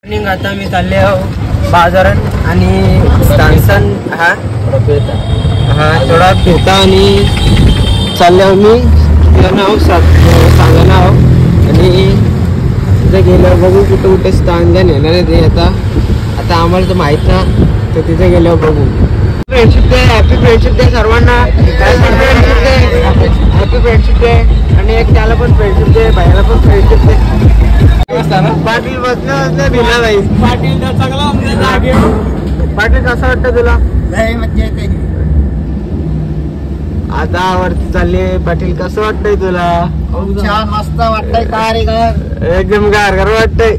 Morning आता मी चालले आहो बाजारात आणि तानसन हा थोडा फिरता आणि चालले आहो मी नाव सांगा नाव आणि तिथे गेल्यावर बघू कुठं कुठे स्थान द्या नेणार आहे ते आता आम्हाला तर माहीत ना तर तिथे गेल्यावर बघू. Friendship day, happy friendship day सर्वांना. Friendship day, happy friendship day. आणि एक त्याला पण फ्रेंडशिप डे, भाईला पण फ्रेंडशिप डे. पाटील बसल्या भिला बाई. पाटील पाटील कसं वाटतं तुला? मज्जा येते. आता वरती चालले. पाटील कसं वाटतंय तुला? छान मस्त वाटतंय. गार एकदम गार वाटतंय.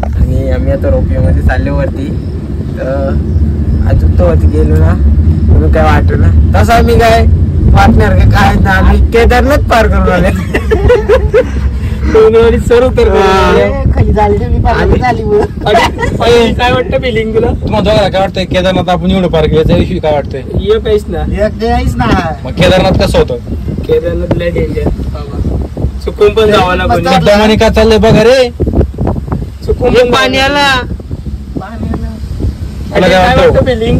आणि आम्ही आता रोपवे मध्ये चालले वरती. अजून तो वरती गेलो ना म्हणून काय वाटत ना. तसं आम्ही काय वाटणार का काय ना. आम्ही केदारनाथ पार करून आले. सर्व तर काय वाटतं फिलिंग तुला? तुम्हाला काय वाटतंय केदारनाथ आपण एवढं पार केलं त्याविषयी काय वाटतंय? ये काहीच ना. मग केदारनाथ कसं होतं? केदारनाथ लय डेंजर बाबा. चुकून पण जावं लागलं. का चाललंय बघा रे. चुकून पाणी आला. फिलिंग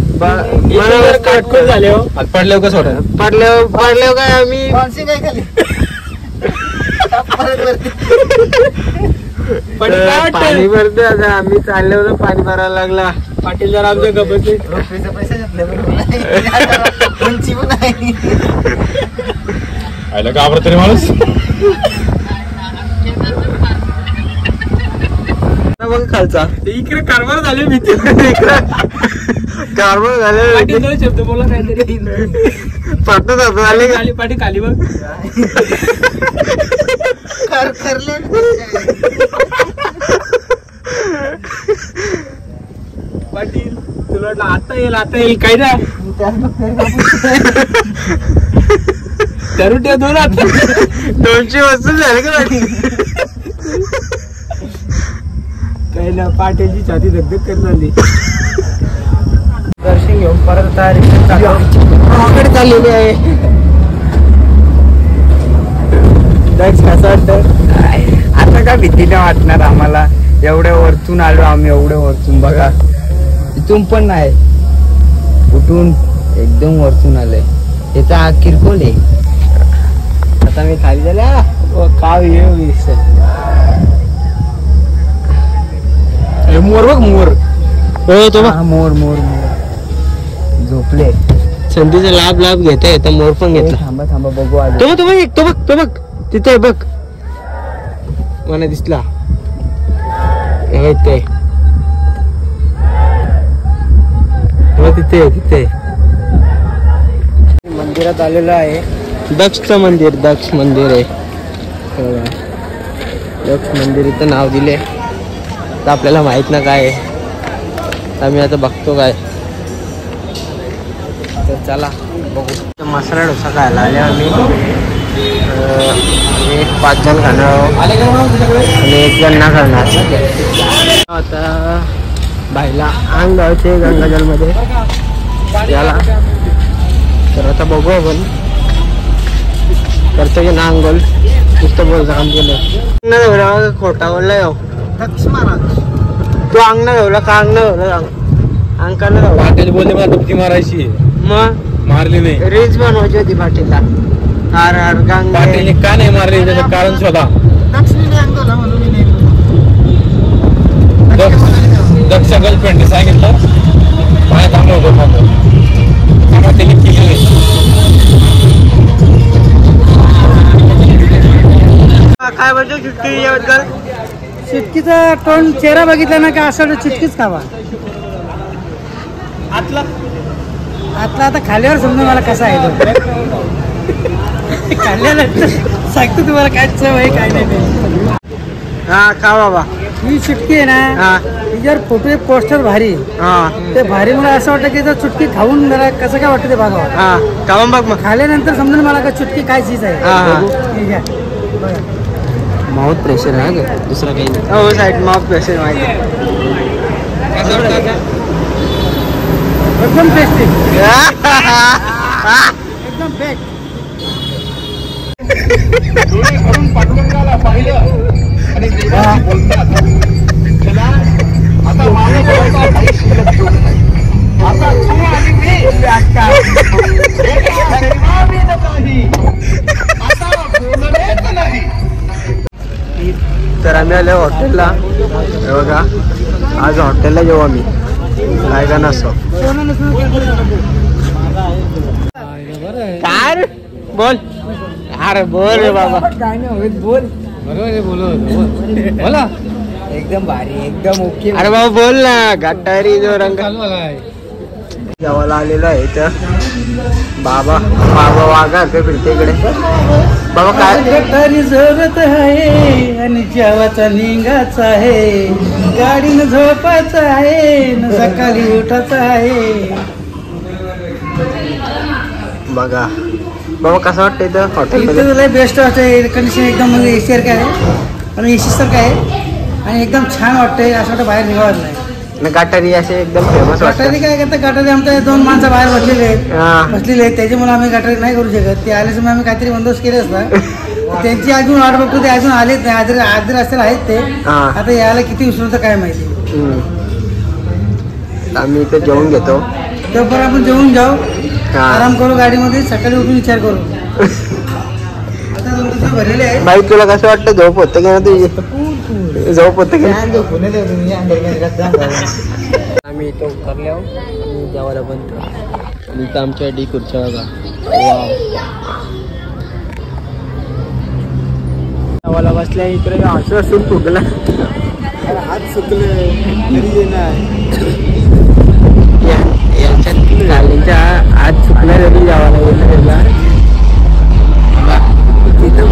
काटकोट झाले हो. पडल्यावर कसं वाटत? पडल्यावर काय आम्ही काय खाली पाणी भरते. आता आम्ही चालले होतो पाणी भरायला लागला. पाटील जर आमच्या गपचे पैसे घाबरत तरी माणूस. बघ खालचा इकडे कारभार झाले. मी कारभार झाले. शब्द बोला काहीतरी पाठ आले खाली. पाठी खाली बघ. पाटील तुला आता येईल काय ना. त्या दोन आता 200 वस्तू झाले का पाटील? काही ना. पाटीलची छाती धगधग करत झाली. दर्शन घेऊन परत तयारी चाललेली आहे. कसं वाटतं? आता काय भीती नाही वाटणार आम्हाला. एवढ्या वरतून आलो आम्ही. एवढ्या वरतून बघा. इथून पण नाही. कुठून एकदम वरतून आलंय. याचा किरकोळ आहे. आता मी खाली झाल्या काव मोर बघ. मोर तो मोर मोर मोर झोपले. संधीचा लाभ घेता येतं. मोर पण घेतला. थांबा बघू. तो बघ तिथे बघ. मला दिसला तिथे मंदिरात आलेलं आहे. दक्षचं मंदिर. दक्ष मंदिर आहे. दक्ष मंदिर इथं नाव दिले. तर आपल्याला माहित ना काय आहे. आम्ही आता बघतो काय. तर चला बघू. मसाला डोसा खायला आले आम्ही. 5 जण खाणार आणि 1 जण ना करणार. आता बाईला अंग द्यायचे गंगाजल मध्ये याला. तर आता बघू आपण करतो की ना अंगोल. नुसतं बोलचं काम केलं. खोटा बोललाय हो दक्ष महाराज. तू अंग ना ठेवला का? अंग ना ठेवला. अंकाला पाटील बोलले मला डुबकी मारायची. मग मारली नाही. रील्स बनवायची होती पाटीलला. हर हर गंगा. पाटीलने का नाही मारली त्याचं कारण शोधा. दक्ष गर्लफ्रेंडने सांगितलं पाय चांगलं होतं. त्याने केली. काय म्हणतो चुटकी याबद्दल? चुटकीचा टोन चेहरा बघितला ना का असं चुटकीच खावा. आतला आता खाल्यावर समजा मला कसा आहे. खाल्ल्यानंतर सांगतो तुम्हाला काय चव आहे काय नाही. हा खा बाबा. ही चुटकी आहे ना. तिच्यावर फोटो पोस्टर भारी. ते भारी मला असं वाटतं की जर चुटकी खाऊन जरा कसं काय वाटतं ते बघा. खाऊन बघ. मग खाल्ल्यानंतर समजा मला का चुटकी काय चीज आहे. माउथ प्रेशर आहे का दुसरा काही नाही. हो साईड माउथ प्रेशर माहिती. एकदम टेस्टी. एकदम बेस्ट. पाहिलं आणि तर आम्ही आलो हॉटेलला. बघा आज हॉटेलला जेऊ आम्ही काय का नसो. काय रे बोल. अरे बोल रे बाबा. काय नाही बोल. बरोबर बोला. एकदम भारी एकदम ओके. अरे बाबा बोल ना. गटारी जो रंग जेवायला आलेलो आहे इथं. बाबा बाबा वागा फिरते इकडे. बाबा काय गटारी जोरत आहे आणि जेवाचा निघाचा आहे. गाडीनं झोपायचं आहे न सकाळी उठायचं आहे. बघा बाबा कसं वाटतं इथं हॉटेल लय बेस्ट वाटतं. कंडिशन एकदम म्हणजे एसी सारखं आहे आणि एसी सारखं आहे आणि एकदम छान वाटतंय. असं वाटतं बाहेर निघावत नाही. गटारी असे एकदम फेमस गटारी काय करतात. गटारी आमच्या 2 माणसं बाहेर बसलेले आहेत त्याच्यामुळे आम्ही गटारी नाही करू शकत. ते आल्यासमोर आम्ही काहीतरी बंदोबस्त केले असता. त्यांची अजून वाट बघतो. ते अजून आलेच नाही. आदर असेल आहेत ते. आता यायला किती विसरतो काय माहिती. आम्ही इथे जेवून घेतो. तोपर्यंत आपण जेवून जाऊ. आराम करू गाडीमध्ये. सकाळी उठून विचार करू. आता भरलेले आहे. बाई तुला कसं वाटतं झोप होतं की ना तुझी. झोप होतं की आम्ही इथं उतरल्या आणि जेवायला बनतो. आणि इथं आमच्या डी खुर्च्या बघा. जेवायला बसल्या इकडे असं असून फुगला. आज सुकलं यांच्या आज चुकल्या जरी जेवायला गेला. तिथं